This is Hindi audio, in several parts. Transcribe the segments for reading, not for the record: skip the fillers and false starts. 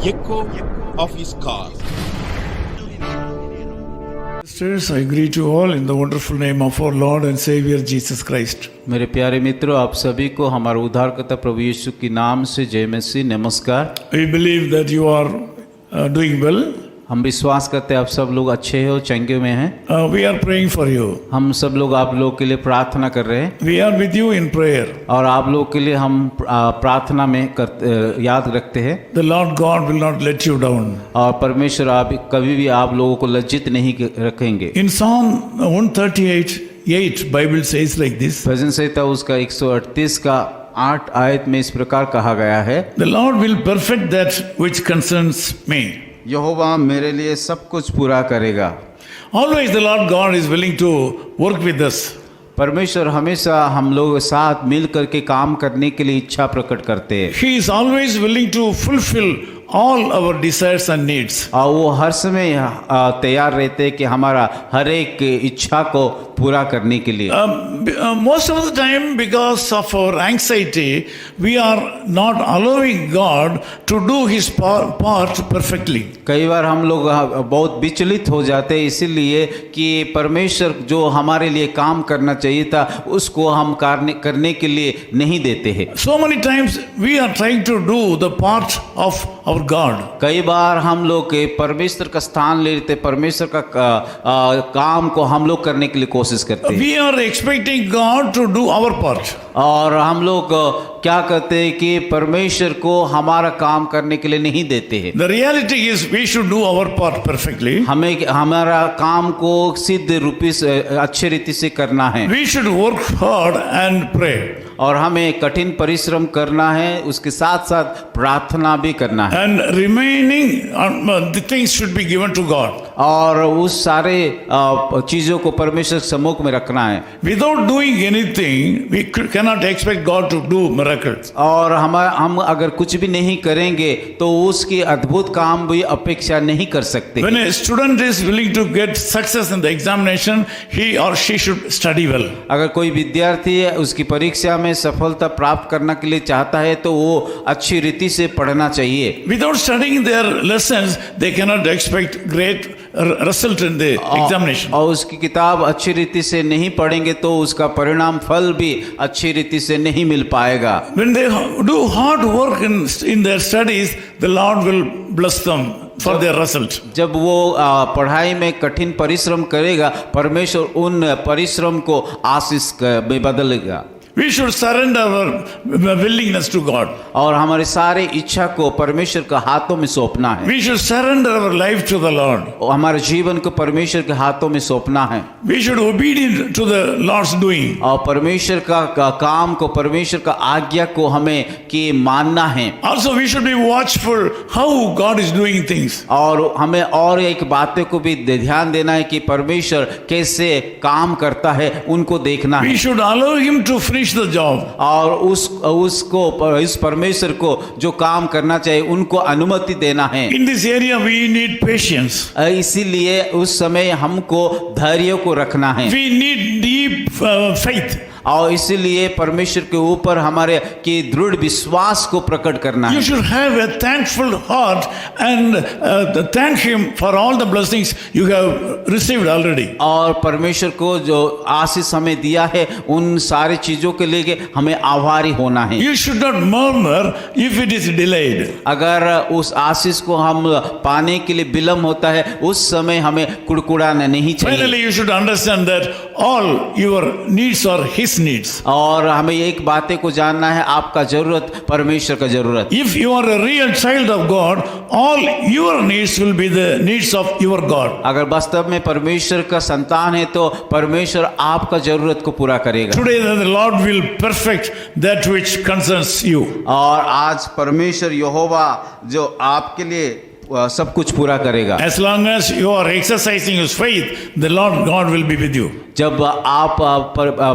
echo of his call. Sisters, I greet you all in the wonderful name of our Lord and Savior Jesus Christ. मेरे प्यारे मित्रों, आप सभी को हमारे उद्धारकर्ता प्रभु यीशु के नाम से जय मसीह नमस्कार। We believe that you are doing well. हम विश्वास करते हैं आप सब लोग अच्छे हो, चंगे में हैं। We are praying for you. हम सब लोग आप लोग के लिए प्रार्थना कर रहे हैं We are with you in prayer. और आप लोग के लिए हम प्रार्थना में याद रखते हैं। The Lord God will not let you down. और परमेश्वर आप कभी भी आप लोगों को लज्जित नहीं रखेंगे। In Psalm 138:8, Bible says like this. भजन संहिता उसका 138 का 8 आयत में इस प्रकार कहा गया है, The Lord will perfect that which concerns me. यहोवा मेरे लिए सब कुछ पूरा करेगा। Always the Lord God is willing to work with us. परमेश्वर हमेशा हम लोग साथ मिल करके काम करने के लिए इच्छा प्रकट करते हैं। He is always willing to fulfill all our desires and needs. और वो हर समय तैयार रहते हैं कि हमारा हर एक इच्छा को पूरा करने के लिए। Most of the time, because of our anxiety, we are not allowing God to do His part perfectly. कई बार हम लोग बहुत विचलित हो जाते हैं इसीलिए कि परमेश्वर जो हमारे लिए काम करना चाहिए था उसको हम करने के लिए नहीं देते हैं। So many times we are trying to do the part of our God. कई बार हम लोग परमेश्वर का स्थान ले लेते, परमेश्वर का काम को हम लोग करने के लिए कोशिश करते हैं। We are expecting God to do our part. और हम लोग क्या करते हैं कि परमेश्वर को हमारा काम करने के लिए नहीं देते हैं। The reality is we should do our part perfectly. हमें हमारा काम को सिद्ध रूपी से अच्छे रीति से करना है। We should work hard and pray. और हमें कठिन परिश्रम करना है, उसके साथ साथ प्रार्थना भी करना है। And remaining the things should be given to God. और उस सारे चीज़ों को परमेश्वर सम्मुख में रखना है। Without doing anything, we cannot expect God to do miracles. और हम अगर कुछ भी नहीं करेंगे तो उसकी अद्भुत काम भी अपेक्षा नहीं कर सकते। When a student is willing to get success in the examination, he or she should study well. अगर कोई विद्यार्थी उसकी परीक्षा में सफलता प्राप्त करने के लिए चाहता है तो वो अच्छी रीति से पढ़ना चाहिए। Without studying their lessons, they cannot expect great result in the examination. और उसकी किताब अच्छी रीति से नहीं पढ़ेंगे तो उसका परिणाम फल भी अच्छी रीति से नहीं मिल पाएगा। When they do hard work in their studies, the Lord will bless them for their result. जब वो पढ़ाई में कठिन परिश्रम करेगा, परमेश्वर उन परिश्रम को आशीष में बदलेगा। We should surrender our willingness to God. और हमारे सारे इच्छा को परमेश्वर के हाथों में सौंपना है। We should surrender our life to the Lord. और हमारे जीवन को परमेश्वर के हाथों में सौंपना है। We should obedient to the Lord's doing. और परमेश्वर का काम को, परमेश्वर का आज्ञा को हमें कि मानना है। Also we should be watchful how God is doing things. और हमें और एक बातें को भी ध्यान देना है कि परमेश्वर कैसे काम करता है, उनको देखना है। We should allow Him to finish the job. और इस परमेश्वर को जो काम करना चाहिए उनको अनुमति देना है। In this area we need patience. इसीलिए उस समय हमको धैर्य को रखना है। We need deep faith. और इसीलिए परमेश्वर के ऊपर हमारे की दृढ़ विश्वास को प्रकट करना है। You should have a thankful heart and thank Him for all the blessings you have received already. और परमेश्वर को जो आशीष हमें दिया है उन सारी चीजों के लिए हमें आभारी होना है। You should not murmur if it is delayed. अगर उस आशीष को हम पाने के लिए विलम्ब होता है उस समय हमें कुड़कुड़ाना नहीं चाहिए। Finally, you should understand that all your needs are His needs. और हमें एक बातें को जानना है, आपका जरूरत परमेश्वर का जरूरत। If you are a real child of God, all your needs will be the needs of your God. अगर वास्तव में परमेश्वर का संतान है तो परमेश्वर आपका जरूरत को पूरा करेगा। Today the Lord will perfect that which concerns you. और आज परमेश्वर यहोवा जो आपके लिए सब कुछ पूरा करेगा। As long as you are exercising His faith, the Lord God will be with you. जब आप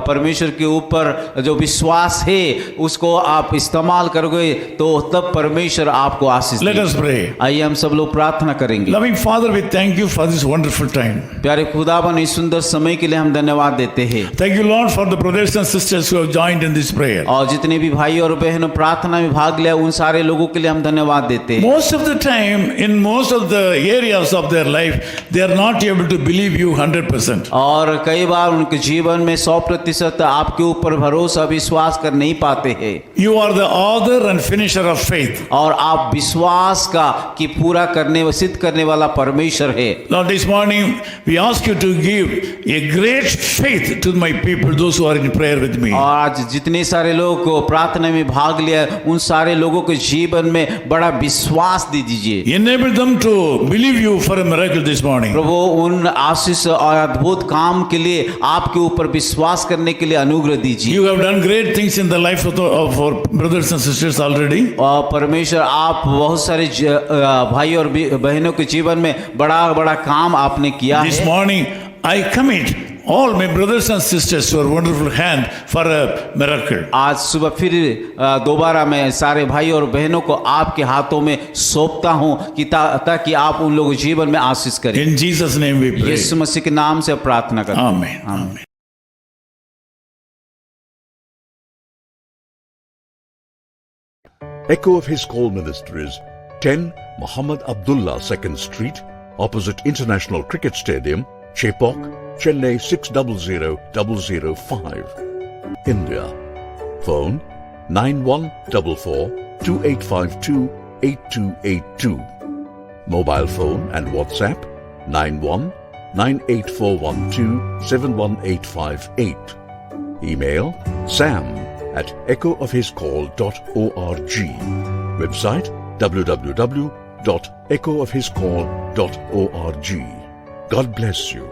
परमेश्वर के ऊपर जो विश्वास है उसको आप इस्तेमाल करोगे तो तब परमेश्वर आपको आशीष Let देगा। us pray. आइए हम सब लोग प्रार्थना करेंगे। Loving Father, we thank you for this wonderful time. प्यारे खुदावन इस सुंदर समय के लिए हम धन्यवाद देते हैं। Thank you, Lord, for the brothers and sisters who have joined in this prayer. और जितने भी भाई और बहनों प्रार्थना में भाग लिया उन सारे लोगों के लिए हम धन्यवाद देते हैं। Most of the time, in most of the areas of their life, they are not able to believe you 100%. और कई बार उनके जीवन में 100% आपके ऊपर भरोसा विश्वास कर नहीं पाते हैं। You are the author and finisher of faith. और आप विश्वास का कि पूरा करने व सिद्ध करने वाला परमेश्वर है। Lord, this morning we ask you to give a great faith to my people, those who are in prayer with me. और आज जितने सारे लोग को प्रार्थना में भाग लिया उन सारे लोगों के जीवन में बड़ा विश्वास दे दीजिए। Enable them to believe you for a miracle this morning. प्रभु उन आशीष और अद्भुत काम के लिए आपके ऊपर विश्वास करने के लिए अनुग्रह दीजिए। You have done great things in the life of our brothers and sisters already. और परमेश्वर आप बहुत सारे भाई और बहनों के जीवन में बड़ा बड़ा काम आपने किया This है। morning I commit all my brothers and sisters to your wonderful hand for a miracle. आज सुबह फिर दोबारा मैं सारे भाई और बहनों को आपके हाथों में सौंपता हूं कि ताकि आप उन लोगों के जीवन में आशीष करें। In Jesus' name we pray. यीशु मसीह के नाम से प्रार्थना करते हैं। Amen. Amen. Echo of His Call Ministries, 10 Muhammad Abdullah 2nd Street, opposite International Cricket Stadium, Chepauk, Chennai 600005, India. Phone 9144-2852-8282. Mobile phone and WhatsApp 91-98412-71858. Email sam@echoofhiscall.org. Website www.echoofhiscall.org. God bless you.